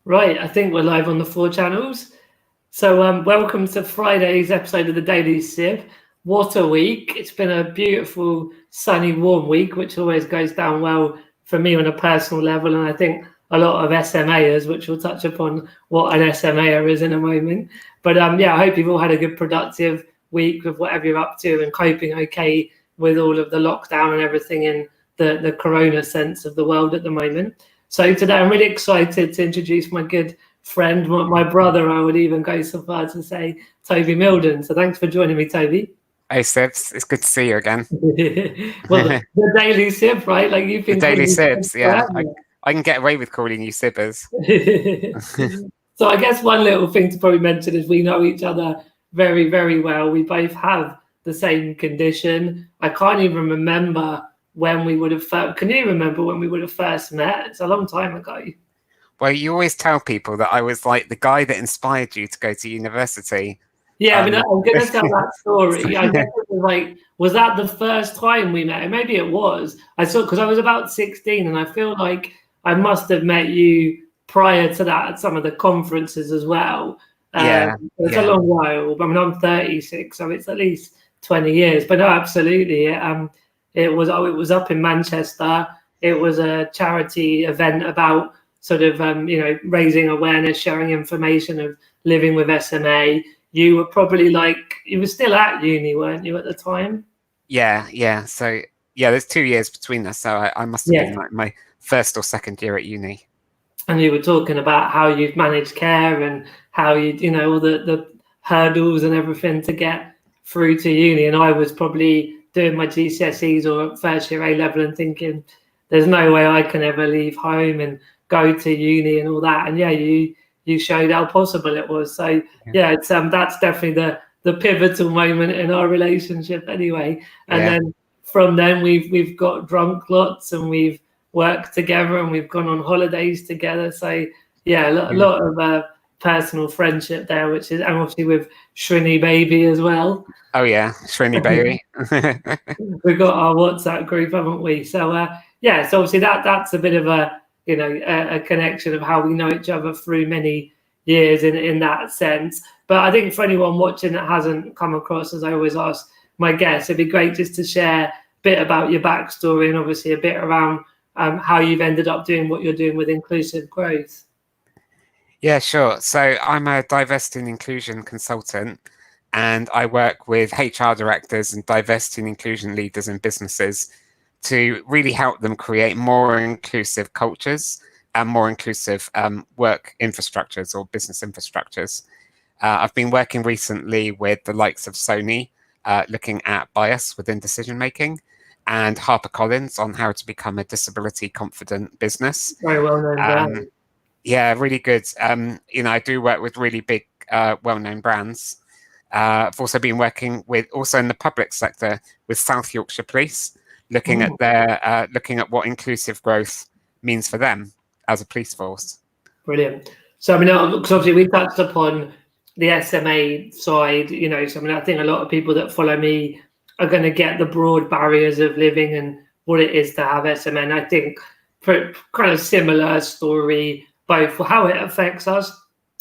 Right, I think we're live on the 4 channels. So welcome to Friday's episode of the Daily Sip. What a week. It's been a beautiful, sunny, warm week, which always goes down well for me on a personal level. And I think a lot of SMAers, which we'll touch upon what an SMAer is in a moment. But yeah, I hope you've all had a good, productive week with whatever you're up to and coping okay with all of the lockdown and everything in the corona sense of the world at the moment. So today I'm really excited to introduce my good friend, my brother, I would even go so far to say, Toby Mildon. So thanks for joining me, Toby. Hey, Sibs. It's good to see you again. Well, the Daily Sip, right? Like you've been the Daily Sibs, yeah. forever. I can get away with calling you Sibbers. So I guess one little thing to probably mention is we know each other very, very well. We both have the same condition. I can't even remember when we would have first, can you remember when we would have first met? It's a long time ago. Well, you always tell people that I was like the guy that inspired you to go to university. Yeah, I mean, I'm going to tell that story. I guess it was like, was that the first time we met? Maybe it was. I saw, because I was about 16 and I feel like I must have met you prior to that at some of the conferences as well. It's a long while. I mean, I'm 36, so it's at least 20 years. But no, absolutely. It was up in Manchester. It was a charity event about sort of, raising awareness, sharing information of living with SMA. You were probably you were still at uni, weren't you, at the time? Yeah. So, yeah, there's 2 years between us. So I must have been like my first or second year at uni. And you were talking about how you've managed care and how all the hurdles and everything to get through to uni. And I was probably doing my GCSEs or first year A level and thinking, there's no way I can ever leave home and go to uni and all that. And yeah, you showed how possible it was. So yeah, it's that's definitely the pivotal moment in our relationship anyway. And then from then we've got drunk lots and we've worked together and we've gone on holidays together. So yeah, a lot of personal friendship there, which is, and obviously with Shrini Baby as well. Oh yeah, Shrini Baby. We've got our WhatsApp group, haven't we? So so obviously that's a bit of a connection of how we know each other through many years in that sense. But I think for anyone watching that hasn't come across, as I always ask my guests, it'd be great just to share a bit about your backstory and obviously a bit around how you've ended up doing what you're doing with inclusive growth. Yeah, sure. So I'm a diversity and inclusion consultant, and I work with HR directors and diversity and inclusion leaders in businesses to really help them create more inclusive cultures and more inclusive work infrastructures or business infrastructures. I've been working recently with the likes of Sony, looking at bias within decision making, and HarperCollins on how to become a disability confident business. Very well known. Yeah, really good. I do work with really big, well-known brands. I've also been working with, also in the public sector, with South Yorkshire Police, looking at what inclusive growth means for them as a police force. Brilliant. So I mean, because obviously we touched upon the SMA side. So I mean, I think a lot of people that follow me are going to get the broad barriers of living and what it is to have SMA. And I think for kind of similar story, both for how it affects us,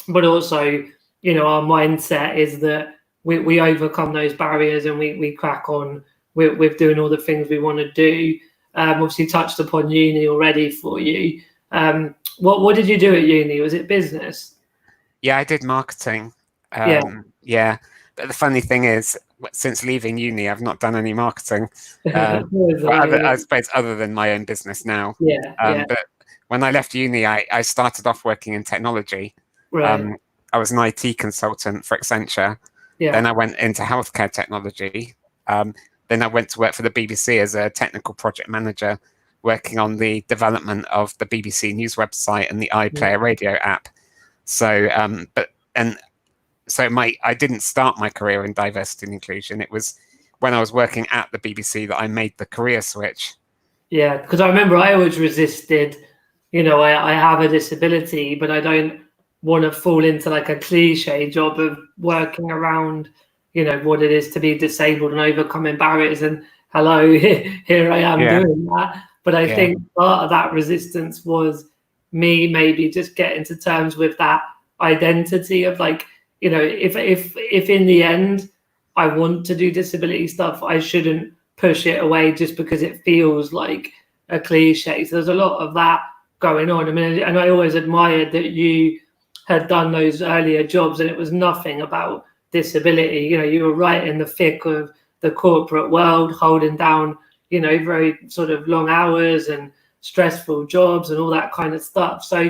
but also, our mindset is that we overcome those barriers and we crack on with doing all the things we want to do. Obviously touched upon uni already for you. What did you do at uni? Was it business? Yeah, I did marketing. Yeah. But the funny thing is, since leaving uni, I've not done any marketing. I suppose other than my own business now. But when I left uni, I started off working in technology. Right. I was an IT consultant for Accenture. Then I went into healthcare technology. Then I went to work for the BBC as a technical project manager, working on the development of the BBC News website and the iPlayer radio app. So, I didn't start my career in diversity and inclusion. It was when I was working at the BBC that I made the career switch. Yeah, because I remember I always resisted, I have a disability, but I don't want to fall into like a cliche job of working around, what it is to be disabled and overcoming barriers. And hello, here I am doing that. But I think part of that resistance was me maybe just getting to terms with that identity of like, you know, if in the end I want to do disability stuff, I shouldn't push it away just because it feels like a cliche. So there's a lot of that going on. I mean, and I always admired that you had done those earlier jobs and it was nothing about disability. You know, you were right in the thick of the corporate world, holding down, you know, very sort of long hours and stressful jobs and all that kind of stuff. So,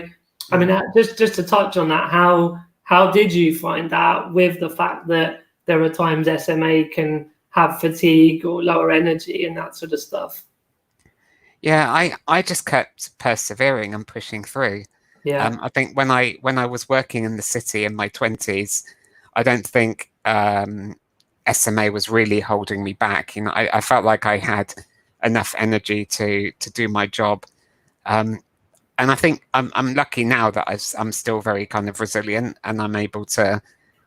I mean, just to touch on that, how did you find that with the fact that there are times SMA can have fatigue or lower energy and that sort of stuff? Yeah, I just kept persevering and pushing through. Yeah. I think when I was working in the city in my 20s, I don't think SMA was really holding me back. You know, I felt like I had enough energy to do my job. And I think I'm lucky now that I'm still very kind of resilient and I'm able to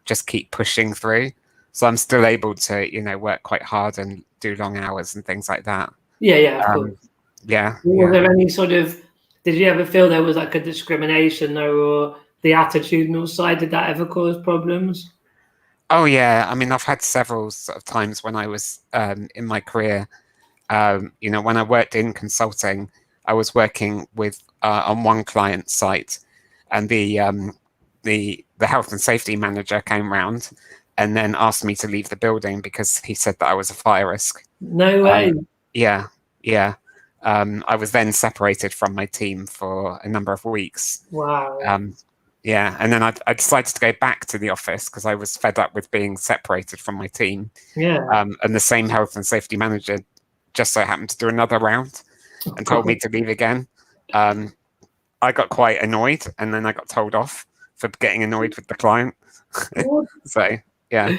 just keep pushing through. So I'm still able to, you know, work quite hard and do long hours and things like that. Yeah, of course. Yeah. Was there any sort of, did you ever feel there was like a discrimination though, or the attitudinal side? Did that ever cause problems? Oh yeah. I mean, I've had several sort of times when I was in my career. You know, when I worked in consulting, I was working with on one client site, and the health and safety manager came round and then asked me to leave the building because he said that I was a fire risk. No way. Yeah. I was then separated from my team for a number of weeks. Wow. Yeah, and then I decided to go back to the office because I was fed up with being separated from my team. Yeah. And the same health and safety manager just so happened to do another round and told me to leave again. I got quite annoyed, and then I got told off for getting annoyed with the client. So, yeah.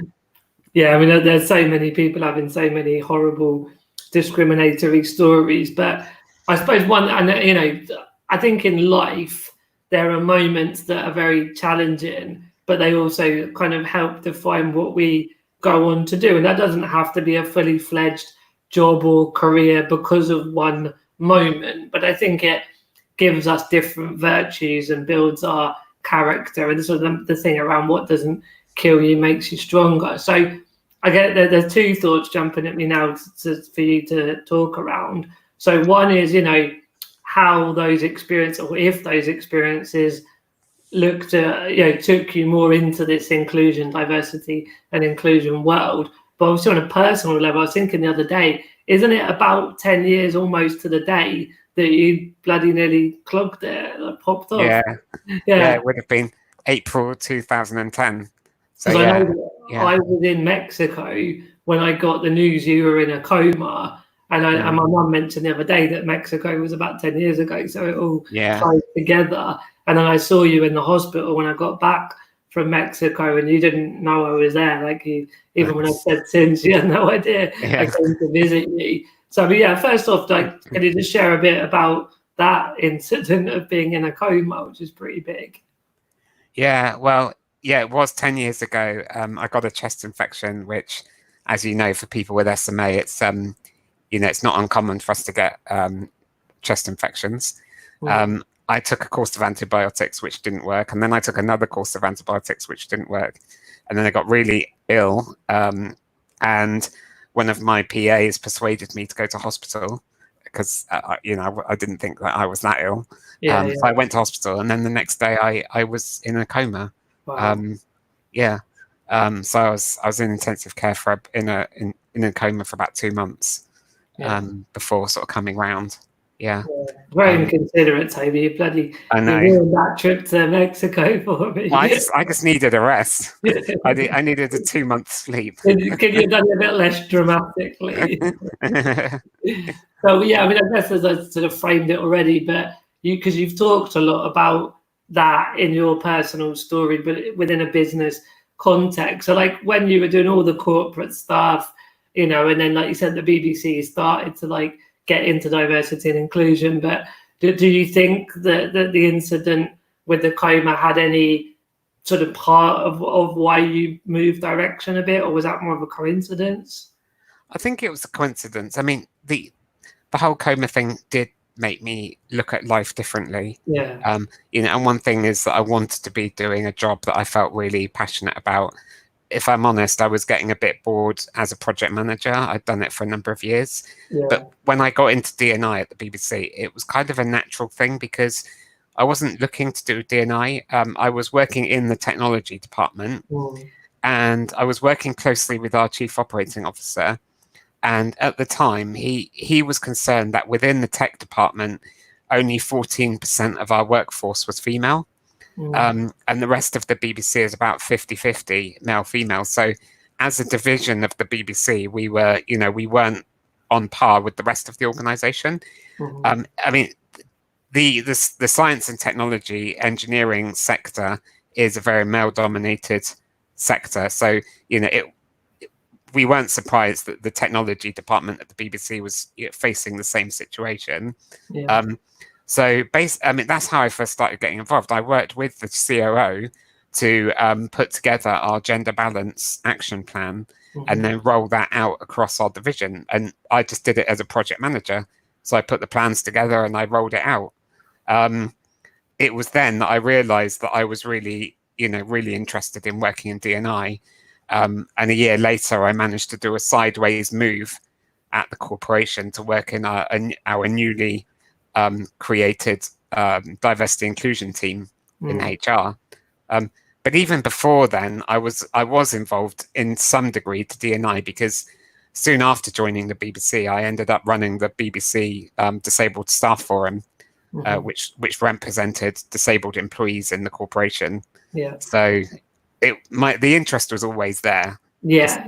Yeah, I mean, there's so many people having so many horrible discriminatory stories, but I suppose one, and you know, I think in life there are moments that are very challenging, but they also kind of help define what we go on to do, and that doesn't have to be a fully fledged job or career because of one moment, but I think it gives us different virtues and builds our character, and sort of the thing around what doesn't kill you makes you stronger. So I get there's two thoughts jumping at me now for you to talk around. So one is, you know, how those experiences, or if those experiences looked at, you know, took you more into this inclusion, diversity and inclusion world. But obviously on a personal level, I was thinking the other day, isn't it about 10 years almost to the day that you bloody nearly clogged it, like popped off? Yeah, it would have been April 2010. So I yeah, know I was in Mexico when I got the news you were in a coma, and my mum mentioned the other day that Mexico was about 10 years ago, so it all ties together. And then I saw you in the hospital when I got back from Mexico, and you didn't know I was there. Like, even when I said since, you had no idea I came to visit you. So, but yeah, first off, like, can you just share a bit about that incident of being in a coma, which is pretty big? Yeah, well, yeah, it was 10 years ago. I got a chest infection, which, as you know, for people with SMA, it's you know, it's not uncommon for us to get chest infections. I took a course of antibiotics, which didn't work, and then I took another course of antibiotics, which didn't work, and then I got really ill. And one of my PAs persuaded me to go to hospital because you know, I didn't think that I was that ill. So I went to hospital, and then the next day I was in a coma. Wow. So I was in intensive care for in a coma for about 2 months before sort of coming round. Very inconsiderate, Toby. You ruined that trip to Mexico for me. Well, I just needed a rest. I needed a 2-month sleep. Could you have done it a bit less dramatically? So yeah, I mean, I guess as I sort of framed it already, but because you've talked a lot about that in your personal story, but within a business context. So like when you were doing all the corporate stuff, you know, and then like you said, the BBC started to like get into diversity and inclusion. But do you think that the incident with the coma had any sort of part of why you moved direction a bit, or was that more of a coincidence? I think it was a coincidence. I mean, the whole coma thing did make me look at life differently. Yeah. And one thing is that I wanted to be doing a job that I felt really passionate about. If I'm honest, I was getting a bit bored as a project manager. I'd done it for a number of years. Yeah. But when I got into D&I at the BBC, it was kind of a natural thing because I wasn't looking to do D&I. I was working in the technology department, and I was working closely with our chief operating officer. And at the time, he was concerned that within the tech department, only 14% of our workforce was female. And the rest of the BBC is about 50-50 male-female. So as a division of the BBC, we weren't on par with the rest of the organisation. I mean, the science and technology engineering sector is a very male-dominated sector. So, we weren't surprised that the technology department at the BBC was facing the same situation. Yeah. That's how I first started getting involved. I worked with the COO to put together our gender balance action plan and then roll that out across our division. And I just did it as a project manager. So I put the plans together and I rolled it out. It was then that I realized that I was really interested in working in D&I. And a year later, I managed to do a sideways move at the corporation to work in our newly created diversity inclusion team in HR. But even before then, I was involved in some degree to D&I because soon after joining the BBC, I ended up running the BBC Disabled Staff Forum, which represented disabled employees in the corporation. Yeah. So the interest was always there. Yeah.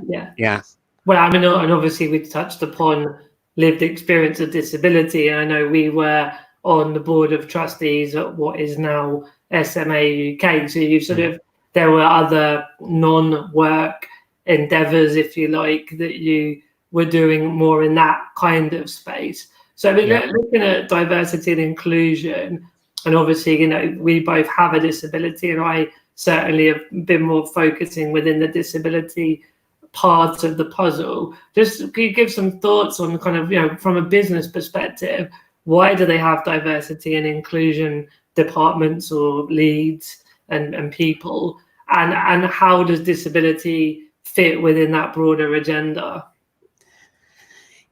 Well, I mean, and obviously we touched upon lived experience of disability. And I know we were on the board of trustees at what is now SMA UK. So you there were other non-work endeavours, if you like, that you were doing more in that kind of space. So I mean, looking at diversity and inclusion, and obviously, we both have a disability, and I certainly have been more focusing within the disability part of the puzzle. Just can you give some thoughts on kind of, from a business perspective, why do they have diversity and inclusion departments or leads and people, and how does disability fit within that broader agenda?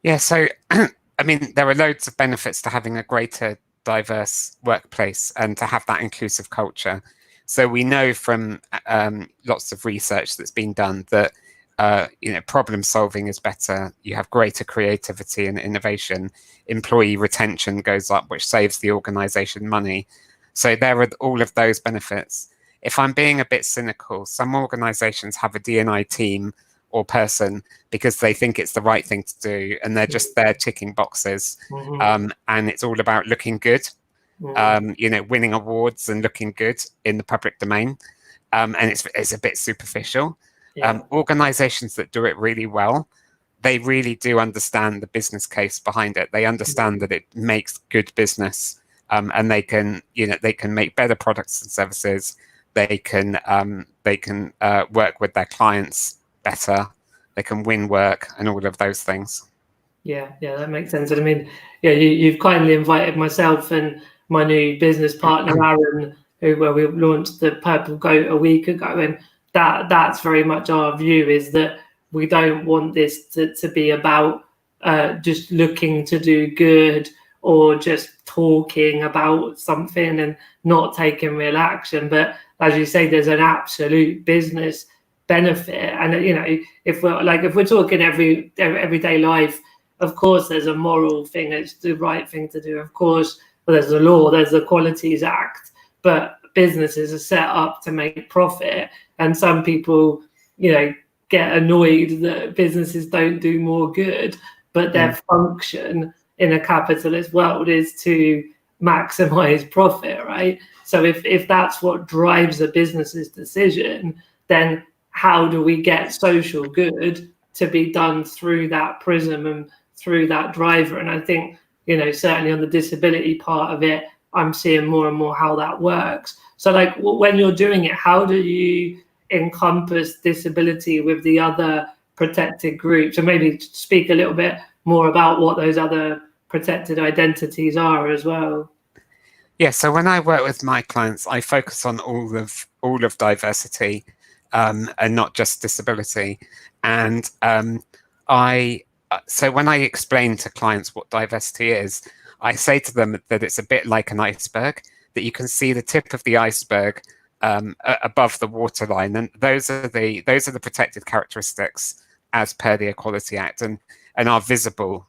Yeah, so I mean, there are loads of benefits to having a greater diverse workplace and to have that inclusive culture. So we know from lots of research that's been done that problem solving is better. You have greater creativity and innovation. Employee retention goes up, which saves the organization money. So there are all of those benefits. If I'm being a bit cynical, some organizations have a D&I team or person because they think it's the right thing to do, and they're just there ticking boxes. And it's all about looking good. Winning awards and looking good in the public domain, and it's a bit superficial. Organizations that do it really well, they really do understand the business case behind it. They understand that it makes good business, and they can make better products and services. They can work with their clients better. They can win work and all of those things. Yeah, that makes sense. And I mean, you've kindly invited myself and my new business partner, Aaron, where we launched the Purple Goat a week ago. And that's very much our view, is that we don't want this to be about just looking to do good or just talking about something and not taking real action. But as you say, there's an absolute business benefit. And, if we're talking everyday life, of course, there's a moral thing. It's the right thing to do. Of course, there's a law, there's the Qualities Act, but businesses are set up to make profit. And some people, get annoyed that businesses don't do more good, but their function in a capitalist world is to maximize profit, right? So if that's what drives a business's decision, then how do we get social good to be done through that prism and through that driver? And I think, certainly on the disability part of it, I'm seeing more and more how that works. So when you're doing it, how do you encompass disability with the other protected groups? And maybe speak a little bit more about what those other protected identities are as well. Yeah, so when I work with my clients, I focus on all of diversity, and not just disability. And so when I explain to clients what diversity is, I say to them that it's a bit like an iceberg, that you can see the tip of the iceberg above the waterline, and those are the protected characteristics as per the Equality Act, and are visible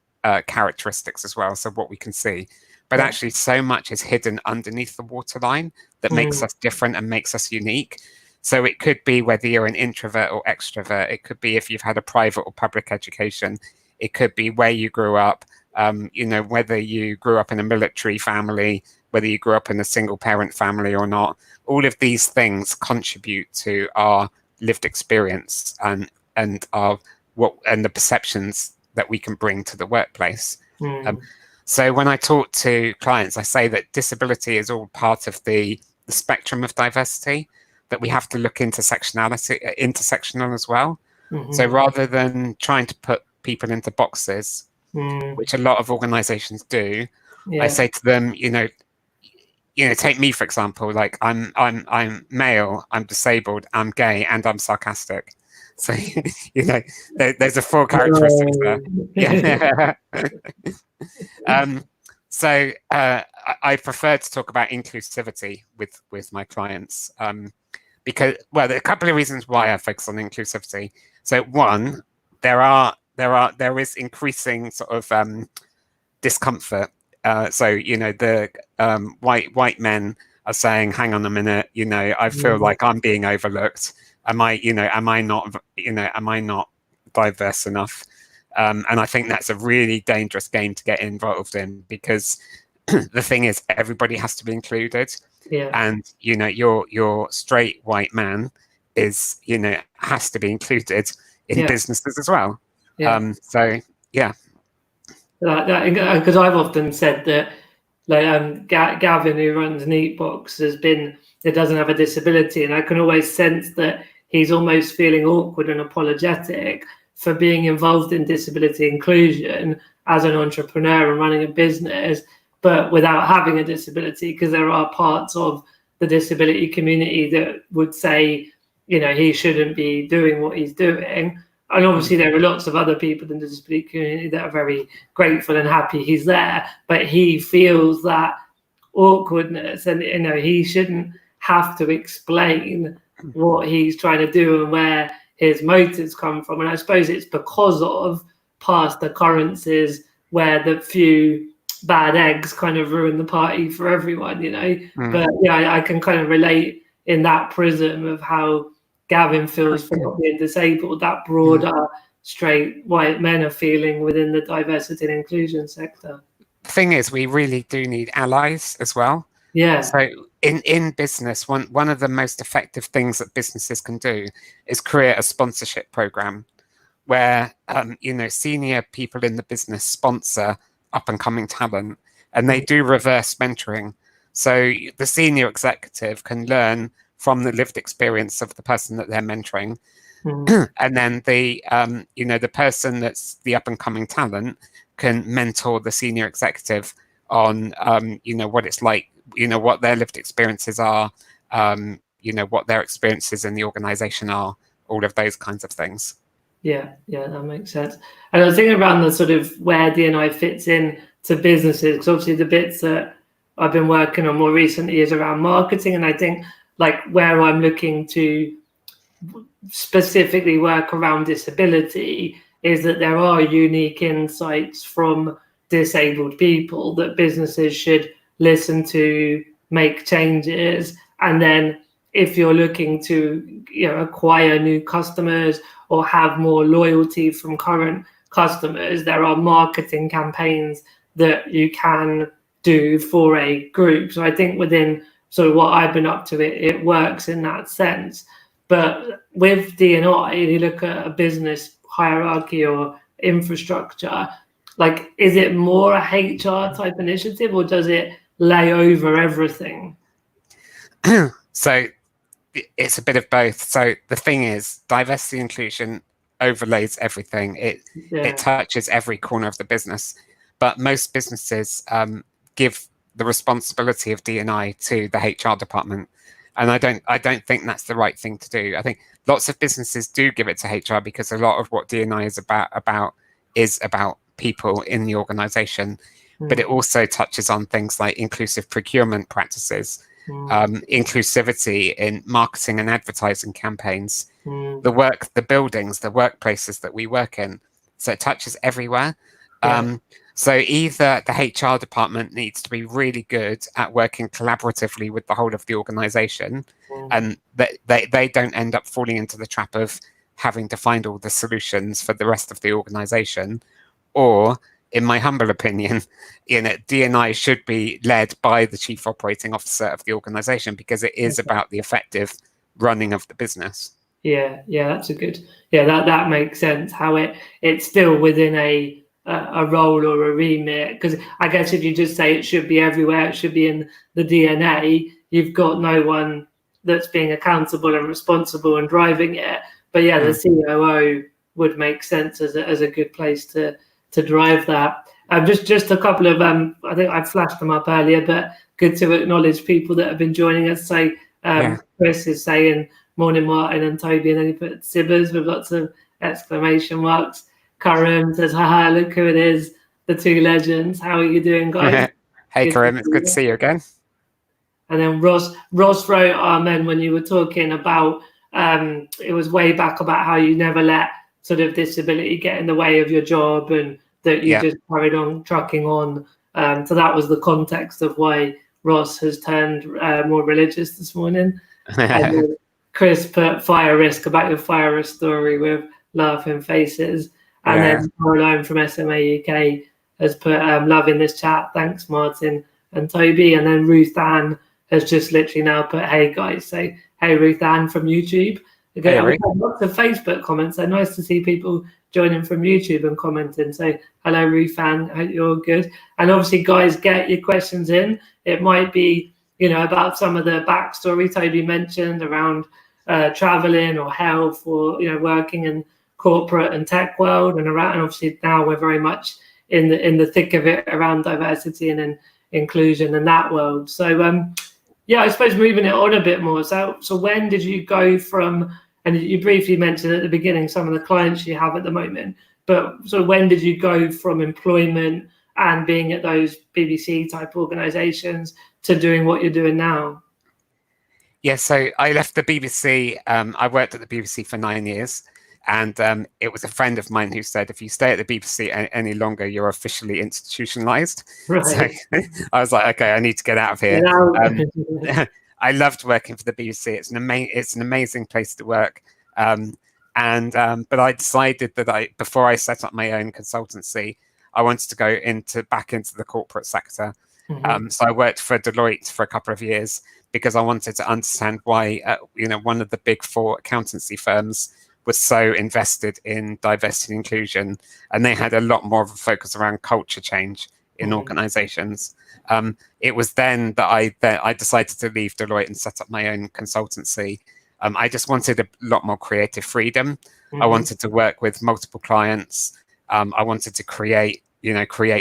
characteristics as well. So what we can see. But actually, so much is hidden underneath the waterline that makes us different and makes us unique. So it could be whether you're an introvert or extrovert. It could be if you've had a private or public education. It could be where you grew up, whether you grew up in a military family, whether you grew up in a single parent family or not. All of these things contribute to our lived experience and the perceptions that we can bring to the workplace. So when I talk to clients, I say that disability is all part of the spectrum of diversity, that we have to look intersectional as well. So rather than trying to put people into boxes, which a lot of organizations do, I say to them, take me for example, like I'm male, I'm disabled, I'm gay, and I'm sarcastic. So there's a full characteristics there. Yeah. So I prefer to talk about inclusivity with my clients, because there are a couple of reasons why I focus on inclusivity. So one, there is increasing sort of discomfort. So the white men are saying, hang on a minute, I feel like I'm being overlooked. Am I not diverse enough? And I think that's a really dangerous game to get involved in, because the thing is, everybody has to be included. Yeah. And your straight white man has to be included in businesses as well. Yeah. So yeah. Because I've often said that, like Gavin, who runs Neatbox, doesn't have a disability, and I can always sense that he's almost feeling awkward and apologetic for being involved in disability inclusion as an entrepreneur and running a business, but without having a disability, because there are parts of the disability community that would say, he shouldn't be doing what he's doing. And obviously there are lots of other people in the disability community that are very grateful and happy he's there, but he feels that awkwardness, and he shouldn't have to explain what he's trying to do and where his motives come from. And I suppose it's because of past occurrences where the few bad eggs kind of ruin the party for everyone, But I can kind of relate in that prism of how Gavin feels for not being disabled, that broader straight white men are feeling within the diversity and inclusion sector. The thing is, we really do need allies as well. Yeah. So in business, one of the most effective things that businesses can do is create a sponsorship program where senior people in the business sponsor up and coming talent, and they do reverse mentoring. So the senior executive can learn from the lived experience of the person that they're mentoring, and then the person that's the up and coming talent can mentor the senior executive on what it's like, what their lived experiences are, what their experiences in the organization are, all of those kinds of things. Yeah, that makes sense. And I was thinking around the sort of where D&I fits in to businesses, because obviously the bits that I've been working on more recently is around marketing, and I think like where I'm looking to specifically work around disability is that there are unique insights from disabled people that businesses should listen to, make changes, and then if you're looking to acquire new customers or have more loyalty from current customers, there are marketing campaigns that you can do for a group. So I think within sort of what I've been up to, it works in that sense. But with D&I, if you look at a business hierarchy or infrastructure, like, is it more a HR type initiative, or does it lay over everything? So it's a bit of both. So the thing is, diversity inclusion overlays everything. It touches every corner of the business. but most businesses give the responsibility of D&I to the HR department, and I don't think that's the right thing to do. I think lots of businesses do give it to HR because a lot of what D&I is about people in the organization, but it also touches on things like inclusive procurement practices, inclusivity in marketing and advertising campaigns, the buildings, the workplaces that we work in. So it touches everywhere. So either the HR department needs to be really good at working collaboratively with the whole of the organization, and they don't end up falling into the trap of having to find all the solutions for the rest of the organization, or, in my humble opinion, D&I should be led by the chief operating officer of the organization, because it is about the effective running of the business. Yeah, that's a good. Yeah, that makes sense. How it's still within a role or a remit, because I guess if you just say it should be everywhere, it should be in the DNA, you've got no one that's being accountable and responsible and driving it. But yeah, the COO would make sense as a good place to drive that. Just a couple of I think I flashed them up earlier, but good to acknowledge people that have been joining us. So Chris is saying morning, Martin and Toby, and then he put Sibbers with lots of exclamation marks. Karim says, haha, look who it is, the two legends. How are you doing, guys? Hey, Karim, it's good to see you again. And then Ross wrote, amen, when you were talking about, it was way back about how you never let sort of disability get in the way of your job, and that you just carried on trucking on. So that was the context of why Ross has turned more religious this morning. And then Chris put fire risk about your fire risk story with laughing faces. And then Caroline from SMA UK has put love in this chat. Thanks, Martin and Toby. And then Ruth Ann has just literally now put, hey, guys. So, hey, Ruth Ann from YouTube. Again, we've had lots of Facebook comments. So nice to see people joining from YouTube and commenting. So, hello, Ruth Ann. Hope you're all good. And obviously, guys, get your questions in. It might be, about some of the backstory Toby mentioned around traveling or health, or, working in corporate and tech world, and obviously now we're very much in the thick of it around diversity and inclusion in that world. So I suppose moving it on a bit more. So when did you go from, and you briefly mentioned at the beginning some of the clients you have at the moment, but so when did you go from employment and being at those BBC type organizations to doing what you're doing now? Yeah, so I left the BBC. I worked at the BBC for 9 years. And it was a friend of mine who said, if you stay at the BBC any longer, you're officially institutionalized. Right. So I was like, okay, I need to get out of here. I loved working for the BBC. It's an amazing place to work. But I decided that before I set up my own consultancy, I wanted to go back into the corporate sector. So I worked for Deloitte for a couple of years because I wanted to understand why, one of the big four accountancy firms was so invested in diversity and inclusion, and they had a lot more of a focus around culture change in organizations. It was then that I decided to leave Deloitte and set up my own consultancy. I just wanted a lot more creative freedom. I wanted to work with multiple clients. I wanted to create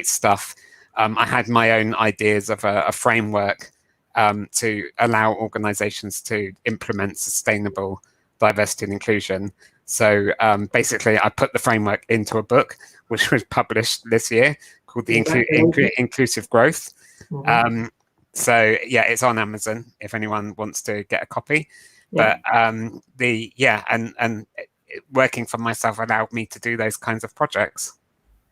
stuff. I had my own ideas of a framework to allow organizations to implement sustainable diversity and inclusion. So basically, I put the framework into a book, which was published this year, called The Inclusive Growth. So yeah, it's on Amazon if anyone wants to get a copy. But and working for myself allowed me to do those kinds of projects.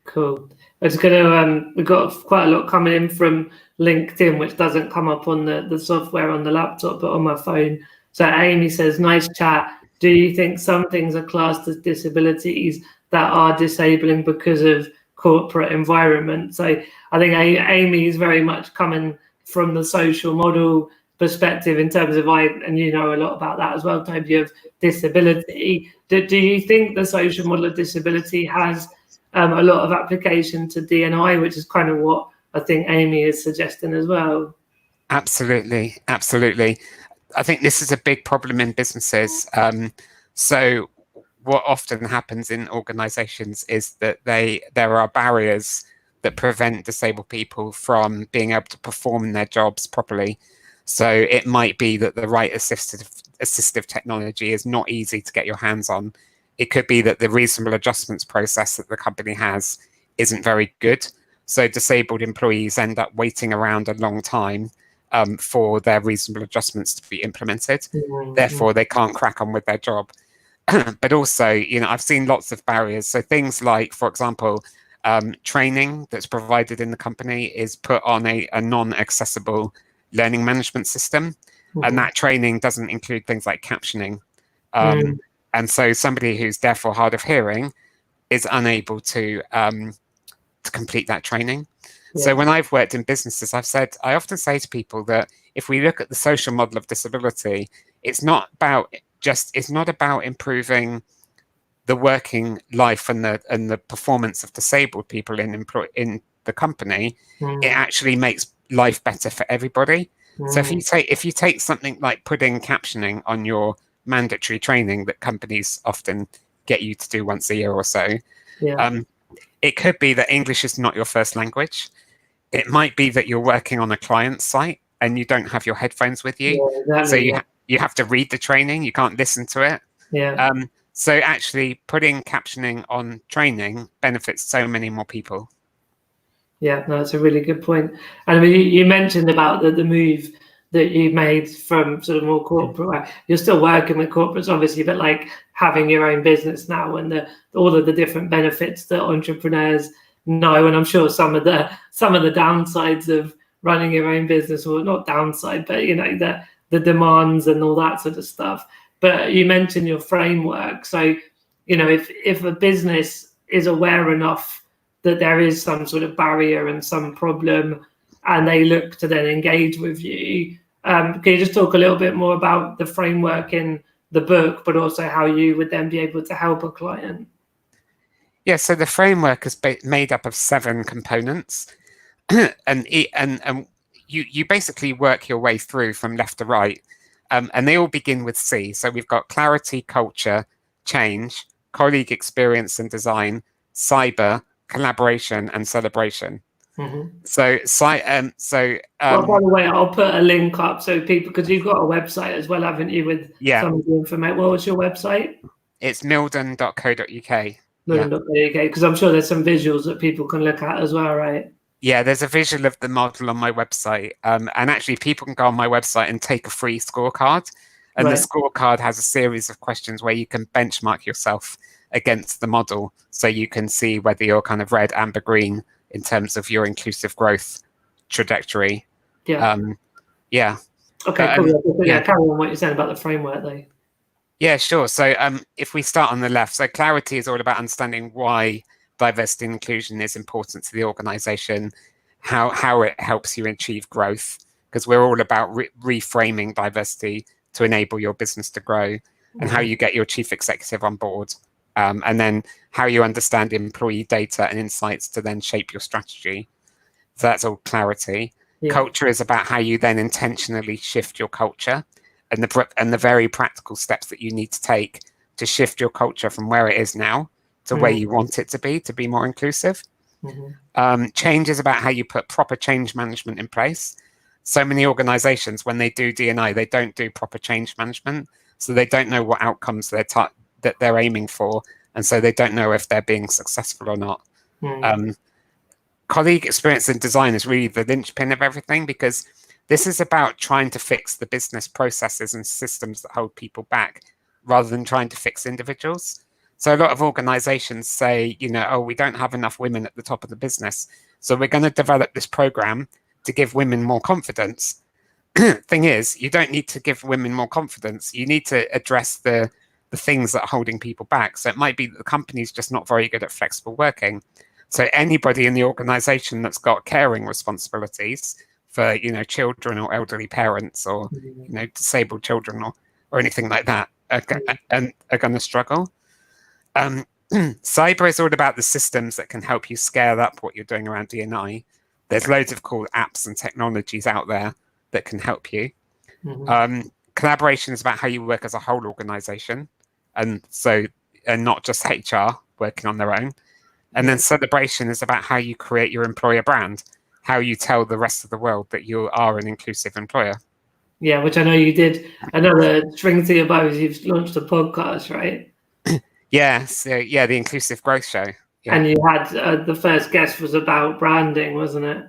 Cool. I was gonna we've got quite a lot coming in from LinkedIn, which doesn't come up on the software on the laptop, but on my phone. So Amy says, nice chat. Do you think some things are classed as disabilities that are disabling because of corporate environment? So I think Amy is very much coming from the social model perspective in terms of and you know a lot about that as well, Toby, of disability. Do you think the social model of disability has a lot of application to D&I, which is kind of what I think Amy is suggesting as well? Absolutely. I think this is a big problem in businesses. So what often happens in organizations is that there are barriers that prevent disabled people from being able to perform their jobs properly. So it might be that the right assistive technology is not easy to get your hands on. It could be that the reasonable adjustments process that the company has isn't very good. So disabled employees end up waiting around a long time for their reasonable adjustments to be implemented. Mm-hmm. Therefore, they can't crack on with their job. But also, I've seen lots of barriers. So things like, for example, training that's provided in the company is put on a non-accessible learning management system. And that training doesn't include things like captioning. And so somebody who's deaf or hard of hearing is unable to complete that training. Yeah. So when I've worked in businesses, I often say to people that if we look at the social model of disability, it's not about improving the working life and the performance of disabled people in the company. It actually makes life better for everybody. So if you take something like putting captioning on your mandatory training that companies often get you to do once a year or so, it could be that English is not your first language. It might be that you're working on a client site and you don't have your headphones with you. Exactly, so you have to read the training. You can't listen to it. So actually putting captioning on training benefits so many more people. Yeah, no, that's a really good point. And I mean, you mentioned about the move that you made from sort of more corporate. You're still working with corporates, obviously, but like having your own business now and all of the different benefits that entrepreneurs know. And I'm sure some of the downsides of running your own business, or not downside, but the demands and all that sort of stuff. But you mentioned your framework. So, if a business is aware enough that there is some sort of barrier and some problem, and they look to then engage with you. Can you just talk a little bit more about the framework in the book, but also how you would then be able to help a client? Yeah, so the framework is made up of 7 components, and you basically work your way through from left to right, and they all begin with C. So we've got clarity, culture, change, colleague experience and design, cyber, collaboration, and celebration. So by the way, I'll put a link up so people, because you've got a website as well, haven't you, with some of the information. What was your website? It's mildon.co.uk. Mildon.co.uk, because I'm sure there's some visuals that people can look at as well, right? Yeah, there's a visual of the model on my website, and actually people can go on my website and take a free scorecard, and the scorecard has a series of questions where you can benchmark yourself against the model, so you can see whether you're kind of red, amber, green in terms of your inclusive growth trajectory. Okay, cool. Carry on what you're saying about the framework, though. Yeah, sure. So if we start on the left, so clarity is all about understanding why diversity and inclusion is important to the organization, how it helps you achieve growth, because we're all about reframing diversity to enable your business to grow, and how you get your chief executive on board. And then how you understand employee data and insights to then shape your strategy. So that's all clarity. Culture is about how you then intentionally shift your culture and the very practical steps that you need to take to shift your culture from where it is now to where you want it to be more inclusive. Change is about how you put proper change management in place. So many organizations, when they do D&I, they don't do proper change management. So they don't know what outcomes that they're aiming for, and so they don't know if they're being successful or not. Colleague experience and design is really the linchpin of everything, because this is about trying to fix the business processes and systems that hold people back, rather than trying to fix individuals. So a lot of organizations say, we don't have enough women at the top of the business, so we're going to develop this program to give women more confidence. Thing is, you don't need to give women more confidence. You need to address the things that are holding people back. So it might be that the company's just not very good at flexible working. So anybody in the organization that's got caring responsibilities for, children or elderly parents, or, disabled children or anything like that are going to struggle. Cyber is all about the systems that can help you scale up what you're doing around D&I. There's loads of cool apps and technologies out there that can help you. Collaboration is about how you work as a whole organization, and not just HR working on their own. And then celebration is about how you create your employer brand, how you tell the rest of the world that you are an inclusive employer. Yeah, which I know you did. Another string to your bow is you've launched a podcast, right? Yeah, so yeah, the Inclusive Growth Show. Yeah. And you had the first guest was about branding, wasn't it?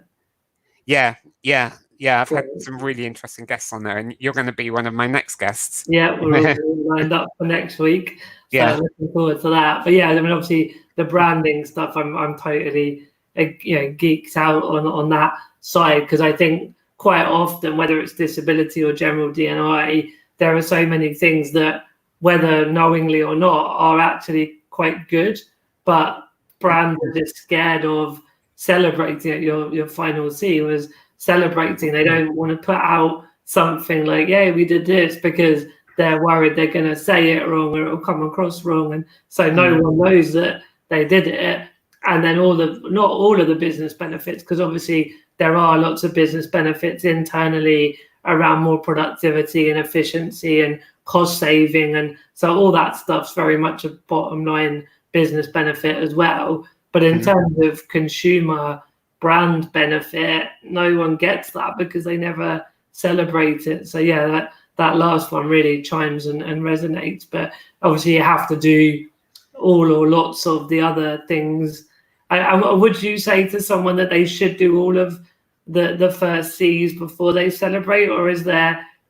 Yeah. I've had some really interesting guests on there, and you're going to be one of my next guests. Yeah, we're all lined up for next week. So Yeah. I'm looking forward to that. But yeah, I mean, obviously the branding stuff, I'm totally geeked out on that side, because I think quite often, whether it's disability or general D&I, there are so many things that, whether knowingly or not, are actually quite good, but brands are just scared of celebrating it. Your final C was celebrating. They don't want to put out something like, yeah, we did this, because they're worried they're going to say it wrong or it'll come across wrong. And so no one knows that they did it. And then not all of the business benefits, because obviously there are lots of business benefits internally around more productivity and efficiency and cost saving. And so all that stuff's very much a bottom line business benefit as well. But in terms of consumer brand benefit, no one gets that because they never celebrate it. So yeah, that last one really chimes and resonates. But obviously you have to do all or lots of the other things. Would you say to someone that they should do all of the first C's before they celebrate, or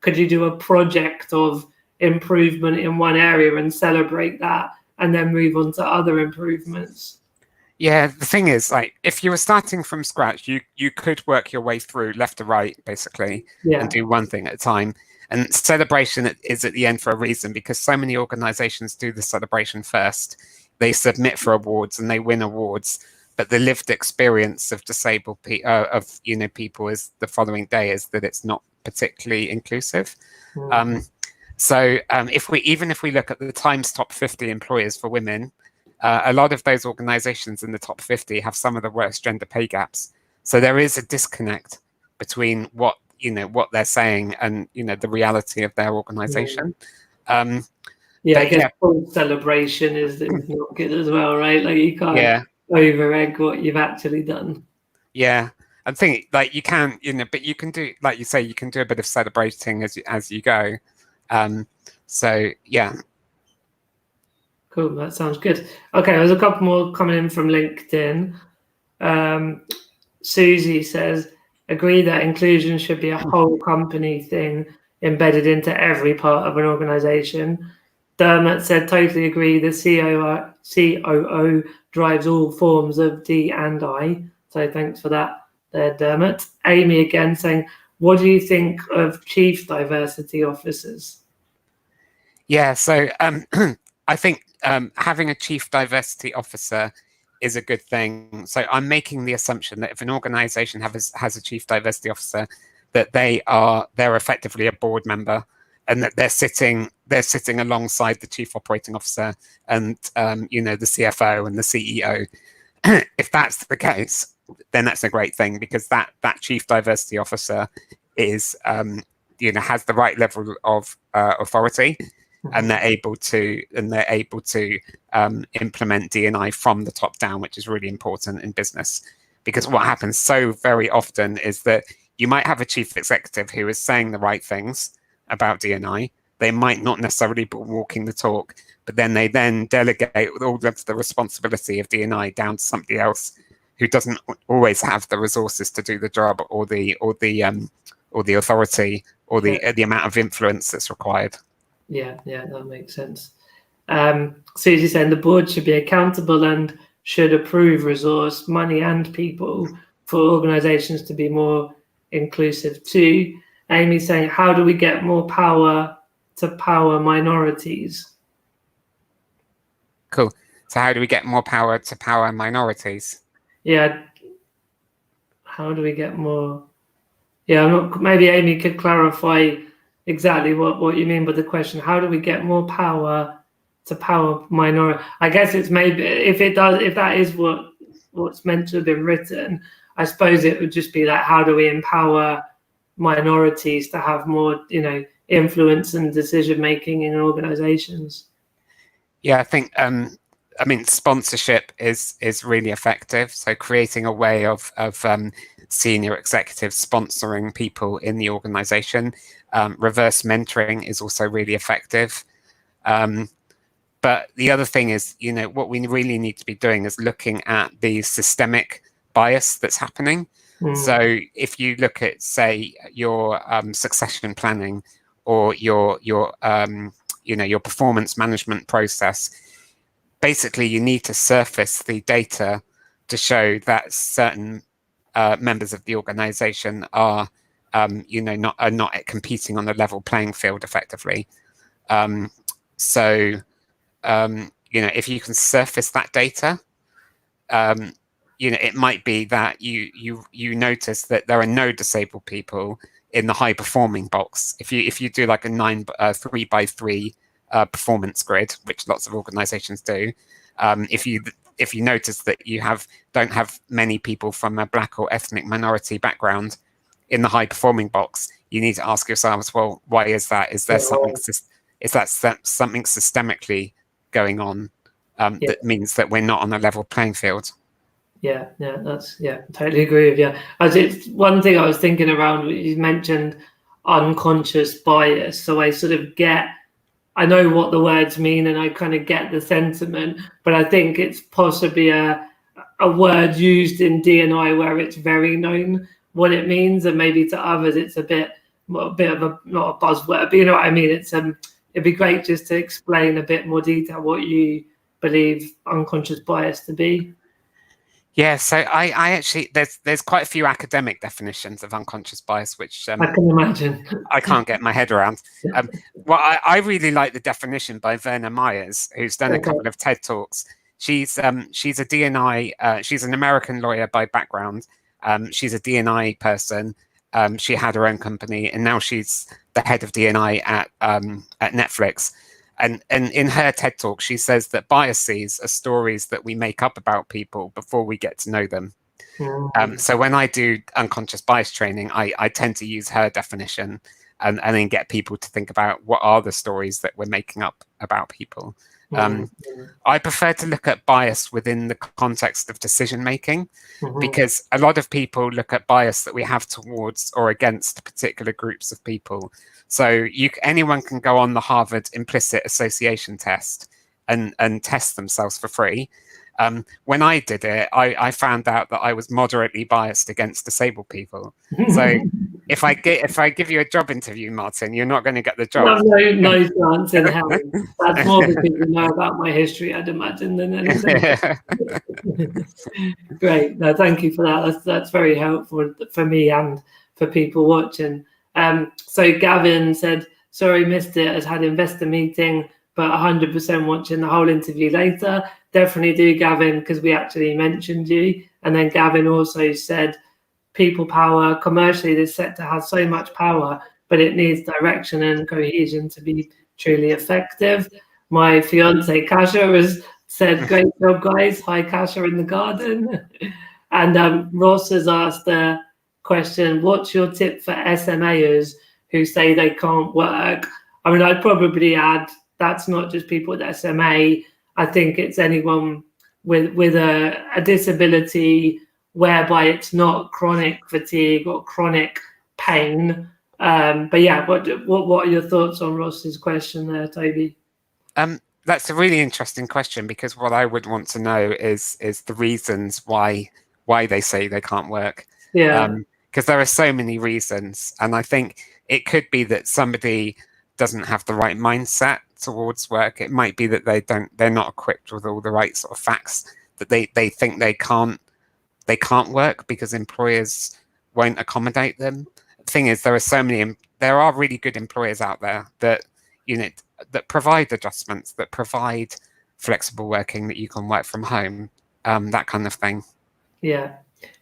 could you do a project of improvement in one area and celebrate that and then move on to other improvements? Yeah, the thing is, like, if you were starting from scratch, you could work your way through left to right, basically, and do one thing at a time. And celebration is at the end for a reason, because so many organizations do the celebration first. They submit for awards and they win awards, but the lived experience of disabled people is the following day is that it's not particularly inclusive. So if we look at the Times top 50 employers for women, a lot of those organizations in the top 50 have some of the worst gender pay gaps. So there is a disconnect between what they're saying and the reality of their organization. I guess full celebration is not good as well, right? Like you can't over egg what you've actually done. Yeah, I think like you can, but you can do, like you say, you can do a bit of celebrating as you go. So yeah. Cool, that sounds good. Okay, there's a couple more coming in from LinkedIn. Susie says, agree that inclusion should be a whole company thing embedded into every part of an organization. Dermot said, totally agree. The COO drives all forms of D&I. So thanks for that there, Dermot. Amy again saying, what do you think of chief diversity officers? Yeah, so I think having a chief diversity officer is a good thing. So I'm making the assumption that if an organization has a chief diversity officer, that they're effectively a board member, and that they're sitting alongside the chief operating officer and the CFO and the CEO. If that's the case, then that's a great thing, because that chief diversity officer is has the right level of authority. And they're able to implement D&I from the top down, which is really important in business. Because what happens so very often is that you might have a chief executive who is saying the right things about D&I. They might not necessarily be walking the talk, but then they delegate all of the responsibility of D&I down to somebody else who doesn't always have the resources to do the job, or the authority, or the amount of influence that's required. Yeah, that makes sense. Susie saying the board should be accountable and should approve resource, money, and people for organizations to be more inclusive too. Amy saying, how do we get more power to power minorities? Cool. So how do we get more power to power minorities? Yeah. How do we get more? Yeah, maybe Amy could clarify exactly what you mean by the question. How do we get more power to power minority? I guess it's maybe if that is what's meant to have been written, I suppose it would just be like, how do we empower minorities to have more influence and decision making in organizations? Yeah, I think I mean, sponsorship is really effective. So creating a way of senior executives sponsoring people in the organization. Reverse mentoring is also really effective. But the other thing is, what we really need to be doing is looking at the systemic bias that's happening. So if you look at, say, your succession planning or your performance management process, basically you need to surface the data to show that certain members of the organization are not competing on a level playing field effectively. If you can surface that data, it might be that you notice that there are no disabled people in the high performing box. If you do like a 3x3 performance grid, which lots of organizations do, if you notice that you don't have many people from a Black or ethnic minority background in the high performing box, you need to ask yourselves, well, why is that? Is there something systemically going on that means that we're not on a level playing field? Yeah, totally agree with you. It's one thing I was thinking around. You mentioned unconscious bias, so I know what the words mean, and I kind of get the sentiment, but I think it's possibly a word used in D&I where it's very known what it means, and maybe to others it's a bit of a, not a buzzword, but you know what I mean. It'd be great just to explain a bit more detail what you believe unconscious bias to be. Yeah, so I actually there's quite a few academic definitions of unconscious bias, which I can imagine. I can't get my head around. Well, I really like the definition by Verna Myers, who's done a couple of TED Talks. She's a D&I. She's an American lawyer by background. She's a D&I person. She had her own company, and now she's the head of D&I at Netflix. And in her TED Talk, she says that biases are stories that we make up about people before we get to know them. So when I do unconscious bias training, I tend to use her definition and then get people to think about what are the stories that we're making up about people. I prefer to look at bias within the context of decision making, because a lot of people look at bias that we have towards or against particular groups of people. So anyone can go on the Harvard implicit association test and test themselves for free. When I did it, I found out that I was moderately biased against disabled people. So if I give you a job interview, Martin, you're not going to get the job. No chance in hell. That's more because you know about my history, I'd imagine, than anything. Great. No, thank you for that. That's very helpful for me and for people watching. So Gavin said, sorry, missed it. Has had investor meeting, but 100% watching the whole interview later. Definitely do, Gavin, because we actually mentioned you. And then Gavin also said, people power, commercially, this sector has so much power, but it needs direction and cohesion to be truly effective. My fiance, Kasha, has said, great job, guys. Hi, Kasha in the garden. And Ross has asked a question, what's your tip for SMAers who say they can't work? I mean, I'd probably add, that's not just people with SMA. I think it's anyone with a disability whereby it's not chronic fatigue or chronic pain. But yeah, what are your thoughts on Ross's question there, Toby? That's a really interesting question, because what I would want to know is the reasons why they say they can't work. Yeah. Because there are so many reasons, and I think it could be that somebody doesn't have the right mindset towards work. It might be that they're not equipped with all the right sort of facts, that they think they can't work because employers won't accommodate them. The thing is, there are really good employers out there that that provide adjustments, that provide flexible working, that you can work from home, that kind of thing. Yeah.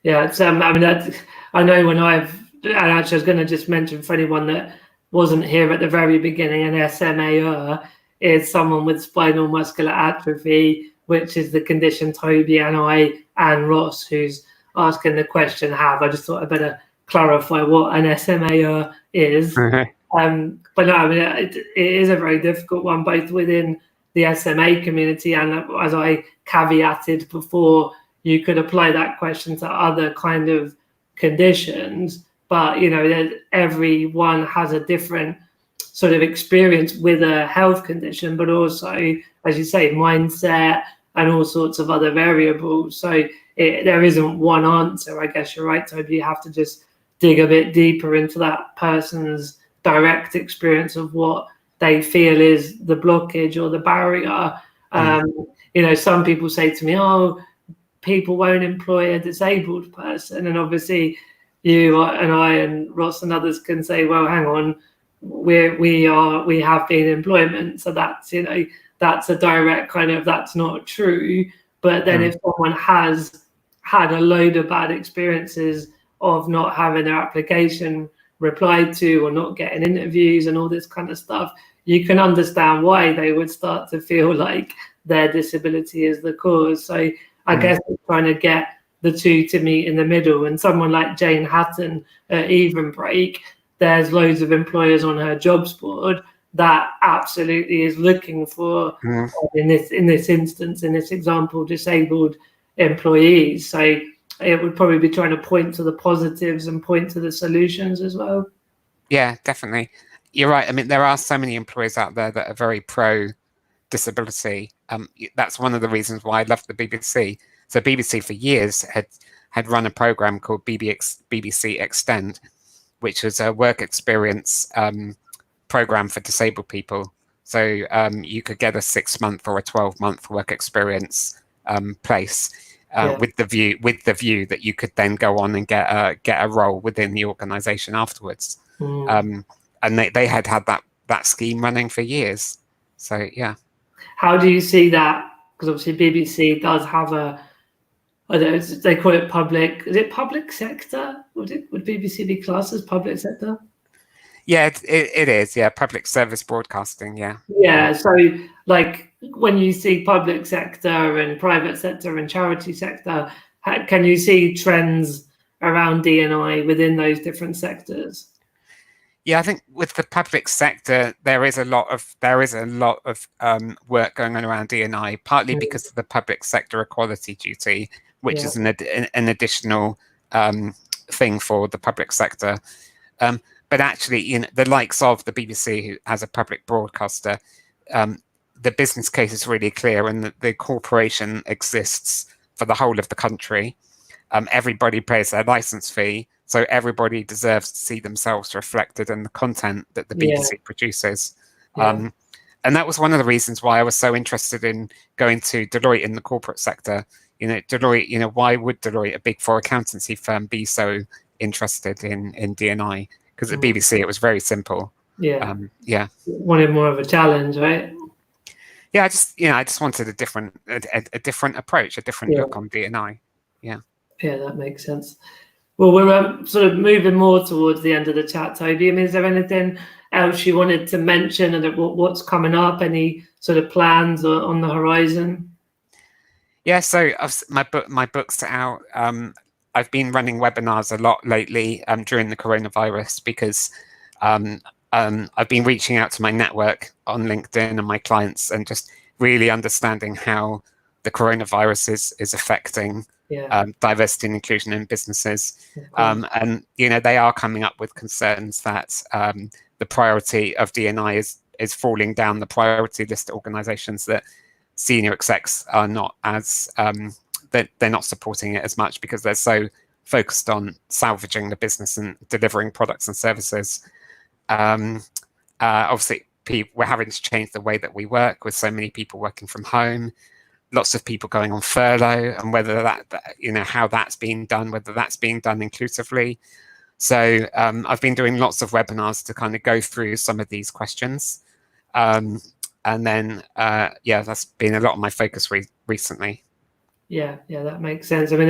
It's I mean, I know and actually I was going to just mention for anyone that wasn't here at the very beginning, an SMAer is someone with spinal muscular atrophy, which is the condition Toby and I and Ross, who's asking the question, have. I just thought I better clarify what an SMAer is. But no, I mean, it is a very difficult one, both within the SMA community. And as I caveated before, you could apply that question to other kind of conditions, but everyone has a different sort of experience with a health condition, but also, as you say, mindset and all sorts of other variables. So there isn't one answer. I guess you're right, Toby. You have to just dig a bit deeper into that person's direct experience of what they feel is the blockage or the barrier. Some people say to me, "Oh, people won't employ a disabled person," and obviously, you and I and Ross and others can say, "Well, hang on, we have been in employment, so that's a direct kind of that's not true." But then if someone has had a load of bad experiences of not having their application replied to or not getting interviews and all this kind of stuff, you can understand why they would start to feel like their disability is the cause. So I guess it's trying to get the two to meet in the middle. And someone like Jane Hatton at Even Break, there's loads of employers on her jobs board that absolutely is looking for, in this instance, in this example, disabled employees. So it would probably be trying to point to the positives and point to the solutions as well. Yeah, definitely. You're right. I mean, there are so many employers out there that are very pro disability. That's one of the reasons why I love the BBC. So BBC for years had run a program called BBC Extend, which was a work experience program for disabled people. So you could get a 6-month or a 12-month work experience place with the view that you could then go on and get a role within the organisation afterwards. And they had that scheme running for years. So yeah. How do you see that? Because obviously BBC does have I don't know, they call it public. Is it public sector? Would BBC be classed as public sector? Yeah, it is. Yeah, public service broadcasting. Yeah. Yeah. So like when you see public sector and private sector and charity sector, can you see trends around D&I within those different sectors? Yeah, I think with the public sector, there is a lot of work going on around D&I, partly because of the public sector equality duty, which is an additional thing for the public sector. But actually, the likes of the BBC, who as a public broadcaster, the business case is really clear, and the corporation exists for the whole of the country. Everybody pays their license fee. So everybody deserves to see themselves reflected in the content that the BBC produces. And that was one of the reasons why I was so interested in going to Deloitte in the corporate sector. Deloitte, why would Deloitte, a Big Four accountancy firm, be so interested in D&I? Because at BBC, it was very simple. Wanted more of a challenge, right? Yeah, I just wanted a different approach, a different look on D&I. Yeah, that makes sense. Well, we're sort of moving more towards the end of the chat, Toby. I mean, is there anything else you wanted to mention, and what's coming up? Any sort of plans on the horizon? Yeah, so my book's out. I've been running webinars a lot lately during the coronavirus because I've been reaching out to my network on LinkedIn and my clients and just really understanding how the coronavirus is affecting diversity and inclusion in businesses. And they are coming up with concerns that the priority of D&I is falling down the priority list of organizations, that senior execs are not as they're not supporting it as much because they're so focused on salvaging the business and delivering products and services. Obviously, we're having to change the way that we work, with so many people working from home, lots of people going on furlough, and whether how that's being done, whether that's being done inclusively. So I've been doing lots of webinars to kind of go through some of these questions. And then, that's been a lot of my focus recently. Yeah, that makes sense. I mean,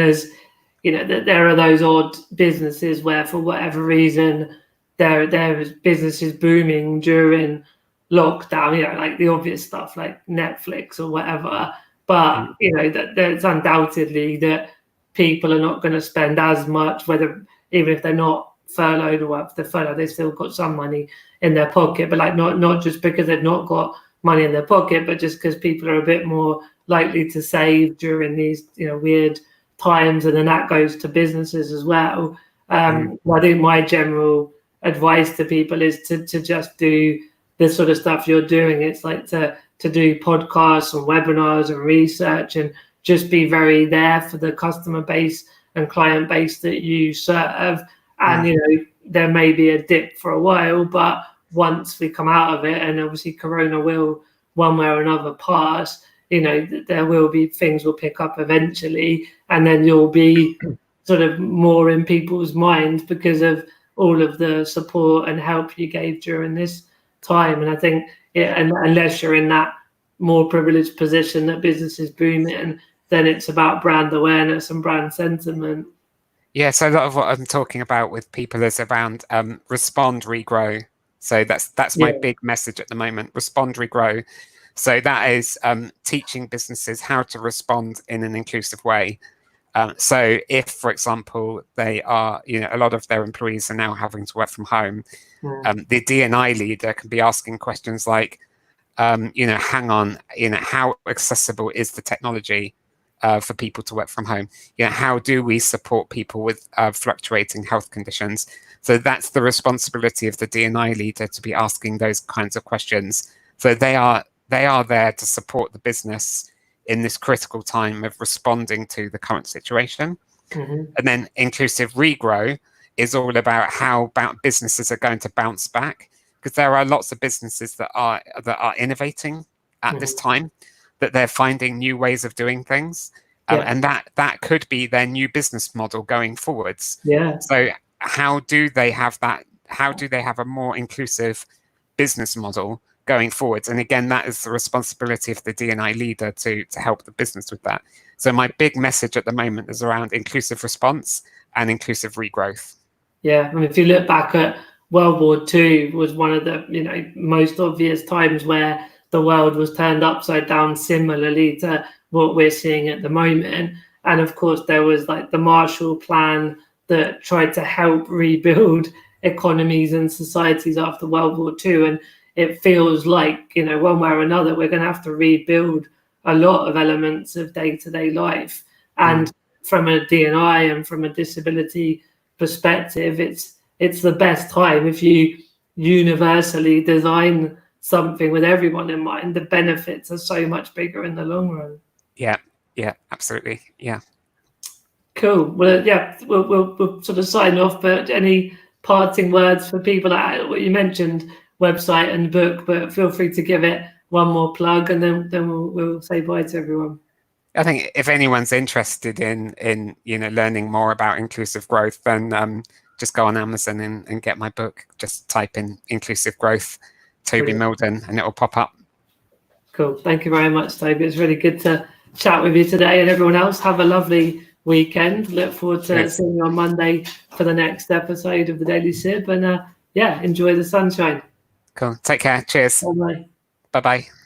there are those odd businesses where, for whatever reason, there is businesses booming during lockdown, like the obvious stuff like Netflix or whatever. But, that there's undoubtedly that people are not going to spend as much, even if they're not furloughed, or if they're furloughed, they've still got some money in their pocket. But not just because they've not got money in their pocket, but just because people are a bit more likely to save during these, weird times, and then that goes to businesses as well. I think my general advice to people is to just do the sort of stuff you're doing. It's like to do podcasts and webinars and research, and just be very there for the customer base and client base that you serve. And there may be a dip for a while, but once we come out of it, and obviously Corona will one way or another pass, there will be things will pick up eventually, and then you'll be sort of more in people's minds because of all of the support and help you gave during this time. And I think, and unless you're in that more privileged position that business is booming, then it's about brand awareness and brand sentiment. Yeah, so a lot of what I'm talking about with people is around respond, regrow. So that's my big message at the moment: respond, regrow. So that is teaching businesses how to respond in an inclusive way. So if, for example, they are, a lot of their employees are now having to work from home, the D&I leader can be asking questions like, hang on, how accessible is the technology for people to work from home? How do we support people with fluctuating health conditions? So that's the responsibility of the D&I leader, to be asking those kinds of questions. So they are there to support the business in this critical time of responding to the current situation. And then inclusive regrow is all about how businesses are going to bounce back, because there are lots of businesses that are innovating at this time, that they're finding new ways of doing things, and that could be their new business model going forwards. So how do they have that? How do they have a more inclusive business model going forwards? And again, that is the responsibility of the D&I leader to help the business with that. So my big message at the moment is around inclusive response and inclusive regrowth. Yeah, I mean, if you look back at World War II, was one of the most obvious times where the world was turned upside down, similarly to what we're seeing at the moment. And of course, there was like the Marshall Plan that tried to help rebuild economies and societies after World War II. And it feels like, one way or another, we're going to have to rebuild a lot of elements of day-to-day life. And from a D&I and from a disability perspective, it's the best time if you universally design something with everyone in mind. The benefits are so much bigger in the long run. Yeah, absolutely. Yeah. Cool. Well, we'll sort of sign off, but any parting words for people? What you mentioned, website and book, but feel free to give it one more plug, and then we'll say bye to everyone. I think if anyone's interested in learning more about inclusive growth, then just go on Amazon and get my book. Just type in inclusive growth, Toby Mildon, and it will pop up. Cool. Thank you very much, Toby. It's really good to chat with you today, and everyone else, have a lovely weekend. Look forward to seeing you on Monday for the next episode of the Daily Sib, and enjoy the sunshine. Cool. Take care. Cheers. Bye-bye. Bye-bye.